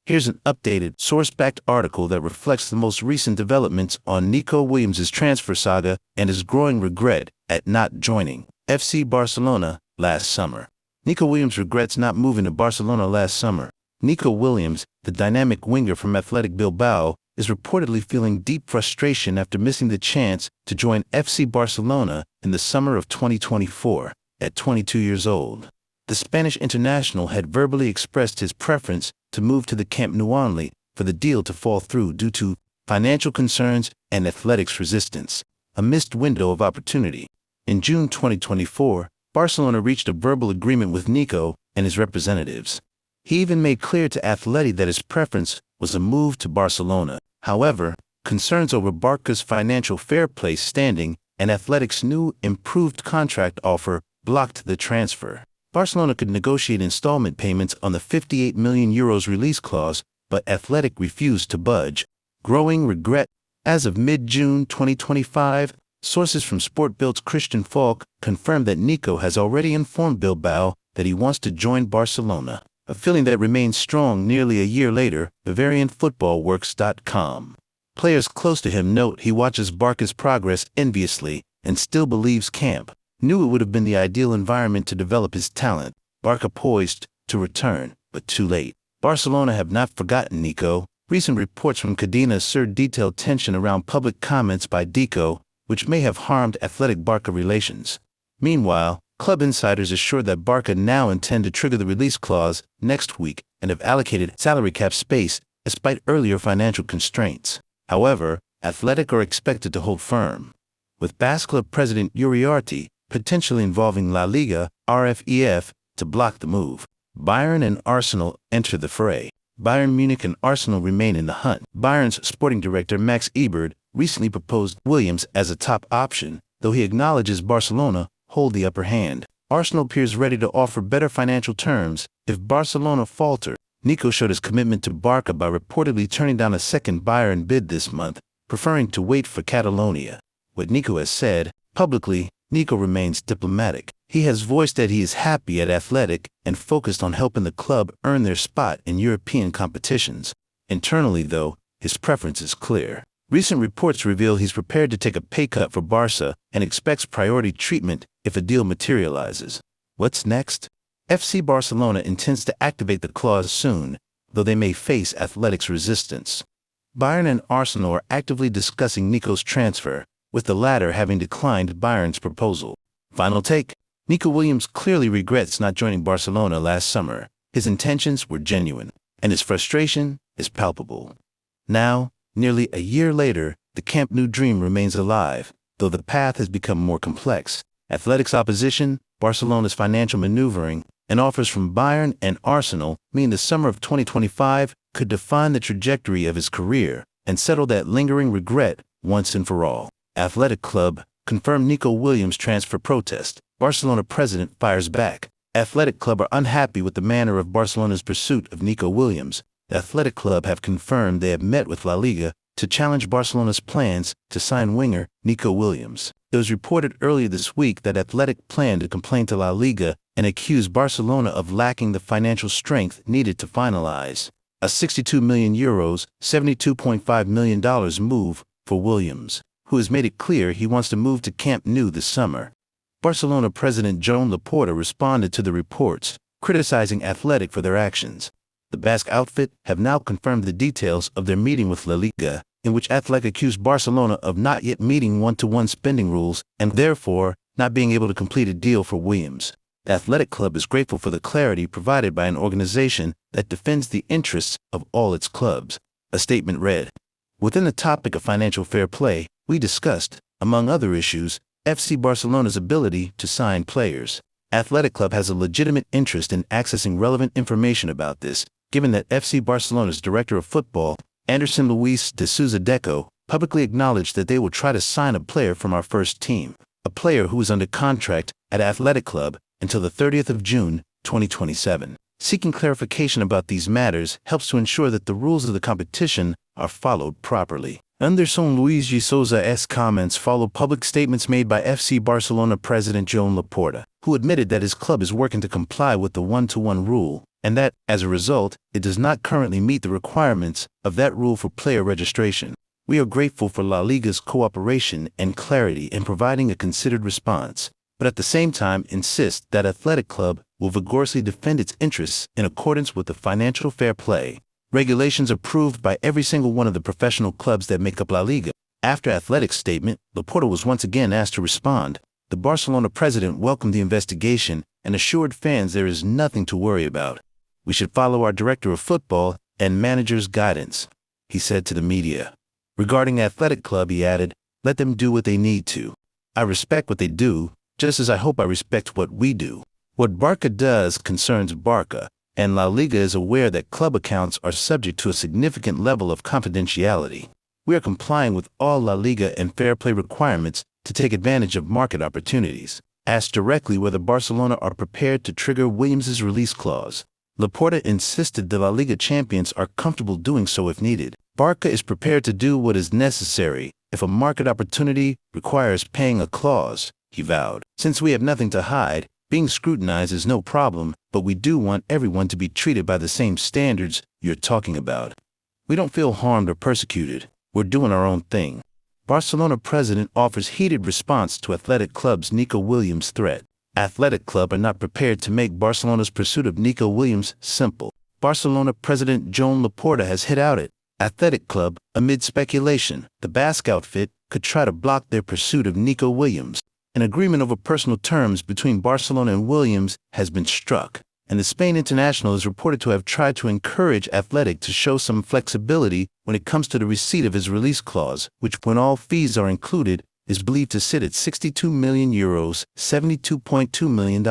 Here's an updated, source-backed article that reflects the most recent developments on Nico Williams' transfer saga and his growing regret at not joining FC Barcelona last summer. Nico Williams regrets not moving to Barcelona last summer. Nico Williams, the dynamic winger from Athletic Bilbao, is reportedly feeling deep frustration after missing the chance to join FC Barcelona in the summer of 2024, at 22 years old. The Spanish international had verbally expressed his preference to move to the Camp Nou only for the deal to fall through due to financial concerns and Athletic's resistance, a missed window of opportunity. In June 2024, Barcelona reached a verbal agreement with Nico and his representatives. He even made clear to Athletic that his preference was a move to Barcelona. However, concerns over Barca's financial fair play standing and Athletic's new, improved contract offer blocked the transfer. Barcelona could negotiate installment payments on the €58 million release clause, but Athletic refused to budge. Growing regret. As of mid-June 2025, sources from Sport Bill's Christian Falk confirmed that Nico has already informed Bilbao that he wants to join Barcelona, a feeling that remains strong nearly a year later, BavarianFootballWorks.com. Players close to him note he watches Barca's progress enviously and still believes Camp Nou it would have been the ideal environment to develop his talent. Barca poised to return, but too late. Barcelona have not forgotten Nico. Recent reports from Cadena assert detailed tension around public comments by Nico, which may have harmed Athletic-Barca relations. Meanwhile, club insiders assure that Barca now intend to trigger the release clause next week and have allocated salary cap space despite earlier financial constraints. However, Athletic are expected to hold firm, with Basque Club president Uriarte potentially involving La Liga, RFEF, to block the move. Bayern and Arsenal enter the fray. Bayern Munich and Arsenal remain in the hunt. Bayern's sporting director Max Ebert recently proposed Williams as a top option, though he acknowledges Barcelona hold the upper hand. Arsenal appears ready to offer better financial terms if Barcelona falter. Nico showed his commitment to Barca by reportedly turning down a second Bayern bid this month, preferring to wait for Catalonia. What Nico has said publicly, Nico remains diplomatic. He has voiced that he is happy at Athletic and focused on helping the club earn their spot in European competitions. Internally, though, his preference is clear. Recent reports reveal he's prepared to take a pay cut for Barça and expects priority treatment if a deal materializes. What's next? FC Barcelona intends to activate the clause soon, though they may face Athletic's resistance. Bayern and Arsenal are actively discussing Nico's transfer, with the latter having declined Bayern's proposal. Final take. Nico Williams clearly regrets not joining Barcelona last summer. His intentions were genuine, and his frustration is palpable. Now, nearly a year later, the Camp Nou dream remains alive, though the path has become more complex. Athletic's opposition, Barcelona's financial maneuvering, and offers from Bayern and Arsenal mean the summer of 2025 could define the trajectory of his career and settle that lingering regret once and for all. Athletic Club confirmed Nico Williams' transfer protest. Barcelona president fires back. Athletic Club are unhappy with the manner of Barcelona's pursuit of Nico Williams. The Athletic Club have confirmed they have met with La Liga to challenge Barcelona's plans to sign winger Nico Williams. It was reported earlier this week that Athletic planned to complain to La Liga and accuse Barcelona of lacking the financial strength needed to finalize a €62 million, $72.5 million move for Williams, who has made it clear he wants to move to Camp Nou this summer. Barcelona president Joan Laporta responded to the reports, criticizing Athletic for their actions. The Basque outfit have now confirmed the details of their meeting with La Liga, in which Athletic accused Barcelona of not yet meeting one-to-one spending rules and therefore not being able to complete a deal for Williams. The Athletic Club is grateful for the clarity provided by an organization that defends the interests of all its clubs. A statement read, "Within the topic of financial fair play, we discussed, among other issues, FC Barcelona's ability to sign players. Athletic Club has a legitimate interest in accessing relevant information about this, given that FC Barcelona's director of football, Anderson Luis de Souza Deco, publicly acknowledged that they will try to sign a player from our first team, a player who is under contract at Athletic Club until the 30th of June, 2027. Seeking clarification about these matters helps to ensure that the rules of the competition are followed properly." Anderson Luis de Souza's comments follow public statements made by FC Barcelona president Joan Laporta, who admitted that his club is working to comply with the one-to-one rule and that, as a result, it does not currently meet the requirements of that rule for player registration. We are grateful for La Liga's cooperation and clarity in providing a considered response, but at the same time insist that Athletic Club will vigorously defend its interests in accordance with the financial fair play regulations approved by every single one of the professional clubs that make up La Liga. After Athletic's statement, Laporta was once again asked to respond. The Barcelona president welcomed the investigation and assured fans there is nothing to worry about. We should follow our director of football and manager's guidance, he said to the media. Regarding Athletic Club, he added, let them do what they need to. I respect what they do, just as I hope I respect what we do. What Barça does concerns Barça, and La Liga is aware that club accounts are subject to a significant level of confidentiality. We are complying with all La Liga and fair play requirements to take advantage of market opportunities. Asked directly whether Barcelona are prepared to trigger Williams' release clause, Laporta insisted the La Liga champions are comfortable doing so if needed. Barça is prepared to do what is necessary if a market opportunity requires paying a clause, he vowed. Since we have nothing to hide, being scrutinized is no problem, but we do want everyone to be treated by the same standards you're talking about. We don't feel harmed or persecuted. We're doing our own thing. Barcelona president offers heated response to Athletic Club's Nico Williams threat. Athletic Club are not prepared to make Barcelona's pursuit of Nico Williams simple. Barcelona president Joan Laporta has hit out at Athletic Club amid speculation the Basque outfit could try to block their pursuit of Nico Williams. An agreement over personal terms between Barcelona and Williams has been struck, and the Spain international is reported to have tried to encourage Athletic to show some flexibility when it comes to the receipt of his release clause, which, when all fees are included, is believed to sit at €62 million, $72.2 million.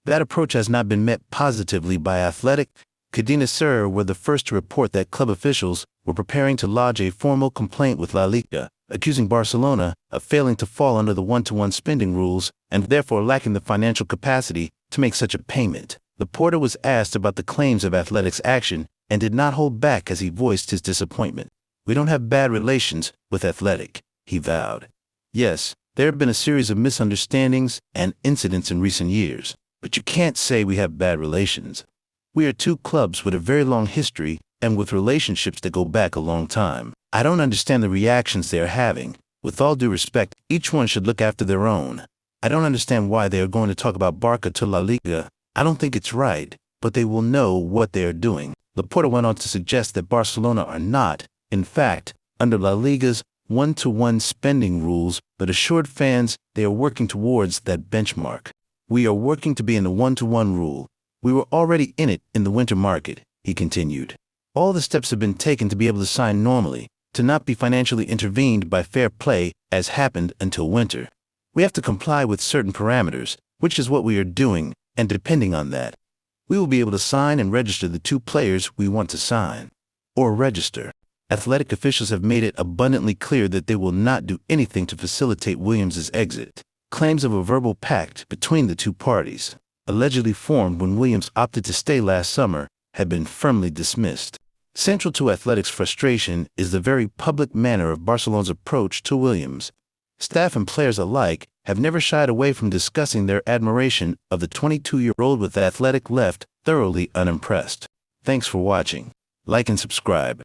That approach has not been met positively by Athletic. Cadena Ser were the first to report that club officials were preparing to lodge a formal complaint with La Liga, accusing Barcelona of failing to fall under the one-to-one spending rules and therefore lacking the financial capacity to make such a payment. Laporta was asked about the claims of Athletic's action and did not hold back as he voiced his disappointment. We don't have bad relations with Athletic, he vowed. Yes, there have been a series of misunderstandings and incidents in recent years, but you can't say we have bad relations. We are two clubs with a very long history and with relationships that go back a long time. I don't understand the reactions they are having. With all due respect, each one should look after their own. I don't understand why they are going to talk about Barça to La Liga. I don't think it's right, but they will know what they are doing. Laporta went on to suggest that Barcelona are not, in fact, under La Liga's one-to-one spending rules, but assured fans they are working towards that benchmark. We are working to be in the one-to-one rule. We were already in it in the winter market, he continued. All the steps have been taken to be able to sign normally, to not be financially intervened by fair play as happened until winter. We have to comply with certain parameters, which is what we are doing, and depending on that, we will be able to sign and register the two players we want to sign. Or register. Athletic officials have made it abundantly clear that they will not do anything to facilitate Williams' exit. Claims of a verbal pact between the two parties, allegedly formed when Williams opted to stay last summer, have been firmly dismissed. Central to Athletic's frustration is the very public manner of Barcelona's approach to Williams. Staff and players alike have never shied away from discussing their admiration of the 22-year-old, with Athletic left thoroughly unimpressed. Thanks for watching. Like and subscribe.